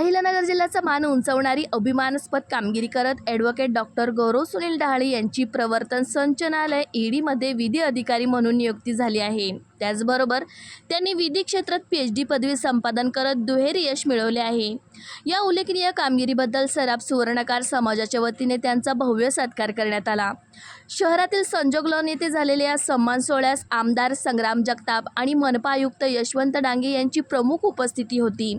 अहिल्यानगर जिल्ह्याचा मान उंचावणारी अभिमानास्पद कामगिरी करत ॲडव्होकेट डॉक्टर गौरव सुनील डहाळे यांची प्रवर्तन संचालनालय ईडीमध्ये विधी अधिकारी म्हणून नियुक्ती झाली आहे। त्याचबरोबर त्यांनी विधी क्षेत्रात PhD पदवी संपादन करत दुहेरी यश मिळवले आहे। या उल्लेखनीय कामगिरीबद्दल सराफ सुवर्णकार समाजाच्या वतीने त्यांचा भव्य सत्कार करण्यात आला। शहरातील संजोग लॉन येथे झालेल्या या सन्मान सोहळ्यास आमदार संग्राम जगताप आणि मनपा आयुक्त यशवंत डांगे यांची प्रमुख उपस्थिती होती।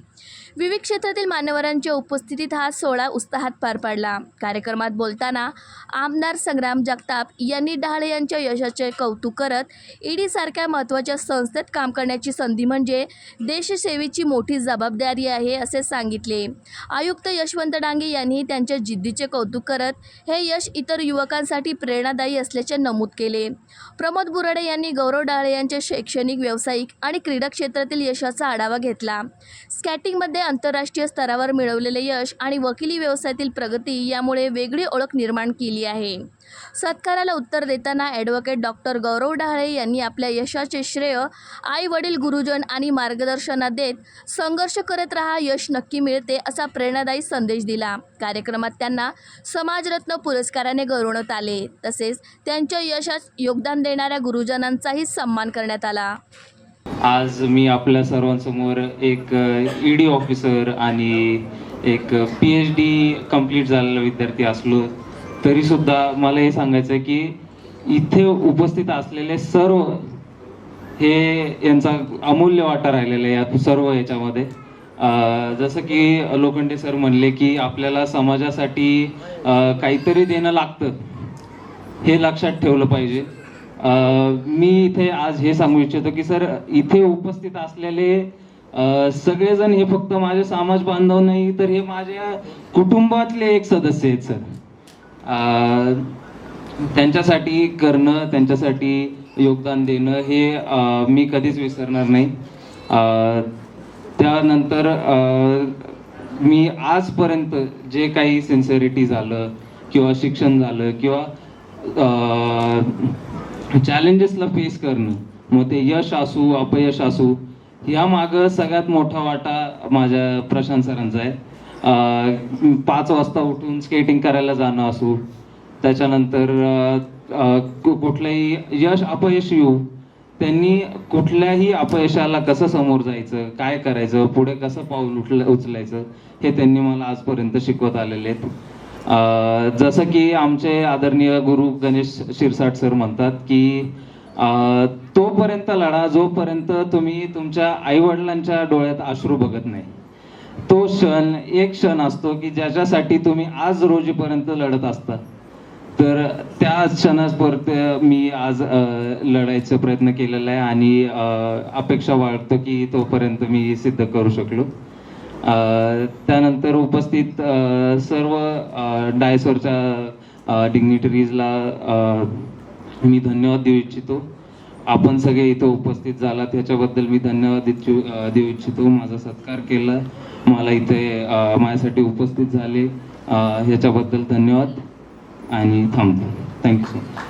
विविध क्षेत्रातील मान्यवरांच्या उपस्थितीत हा सोहळा उत्साहात पार पडला। कार्यक्रमात बोलताना आमदार संग्राम जगताप यांनी डहाळे यांच्या यशाचे कौतुक करत ईडी सारख्या महत्त्वाच्या संस्थेत काम करण्याची संधी म्हणजे देशसेवेची मोठी जबाबदारी आहे असे सांगितले। आयुक्त यशवंत डांगे यांनी त्यांच्या जिद्दीचे कौतुक करत हे यश इतर युवकांसाठी प्रेरणादायी असल्याचे नमूद केले। प्रमोद बुराडे यांनी गौरव डहाळे यांच्या शैक्षणिक, व्यावसायिक आणि क्रीडा क्षेत्रातील यशाचा आढावा घेतला। स्केटिंगमध्ये आंतरराष्ट्रीय स्तरावर मिळवलेले यश आणि वकिली व्यवसायातील प्रगती यामुळे वेगळी ओळख निर्माण केली आहे। सत्काराला उत्तर देताना ॲडव्होकेट डॉक्टर गौरव डहाळे यांनी आपल्या यशाचे श्रेय आई वडील, गुरुजन आणि मार्गदर्शनात देत संघर्ष करत राहा, यश नक्की मिळते असा प्रेरणादायी संदेश दिला। कार्यक्रमात त्यांना समाजरत्न पुरस्काराने गौरवण्यात आले। तसेच त्यांच्या यशास योगदान देणाऱ्या गुरुजनांचाही सन्मान करण्यात आला। आज मी आपल्या सर्वांसमोर एक ईडी ऑफिसर आणि एक PhD कंप्लीट झालेला विद्यार्थी असलो तरी सुद्धा मला हे सांगायचं आहे की इथे उपस्थित असलेले सर्व हे यांचा अमूल्य वाटा राहिलेला आहे या सर्व याच्यामध्ये। जसं की लोखंडे सर म्हणले की आपल्याला समाजासाठी काहीतरी देणं लागतं, हे लक्षात ठेवलं पाहिजे। मी इथे आज हे सांगू इच्छितो की सर, इथे उपस्थित असलेले सगळेजण हे फक्त माझे समाज बांधव नाही तर हे माझ्या कुटुंबातले एक सदस्य आहेत सर। त्यांच्यासाठी करणं, त्यांच्यासाठी योगदान देणं हे मी कधीच विसरणार नाही। त्यानंतर मी आजपर्यंत जे काही सिन्सिअरिटी झालं किंवा शिक्षण झालं किंवा चॅलेंजेसला फेस करणं, मग ते यश असू अपयश असू, या मागं सगळ्यात मोठा वाटा माझ्या प्रशांत सरांचा आहे। 5 वाजता उठून स्केटिंग करायला जाणं असू, त्याच्यानंतर कुठलंही यश अपयश येऊ, त्यांनी कुठल्याही अपयशाला कसं समोर जायचं, काय करायचं, पुढे कसं पाऊल उचलायचं हे त्यांनी मला आजपर्यंत शिकवत आलेले आहेत। जसं की आमचे आदरणीय गुरु गणेश शिरसाट सर म्हणतात की तोपर्यंत लढा जोपर्यंत तुम्ही तुमच्या आईवडिलांच्या डोळ्यात अश्रू बघत नाही। तो क्षण एक क्षण असतो की ज्याच्यासाठी तुम्ही आज रोजीपर्यंत लढत असता, तर त्या क्षणापर्यंत मी आज लढायचा प्रयत्न केलेला आहे आणि अपेक्षा बाळगतो की तोपर्यंत मी सिद्ध करू शकलो। त्यानंतर उपस्थित सर्व डायसवरच्या डिग्निटरीजला मी धन्यवाद देऊ इच्छितो। आपण सगळे इथं उपस्थित झाला त्याच्याबद्दल मी धन्यवाद देऊ इच्छितो। माझा सत्कार केला, मला इथे माझ्यासाठी उपस्थित झाले ह्याच्याबद्दल धन्यवाद आणि थांबतो। Thank you sir.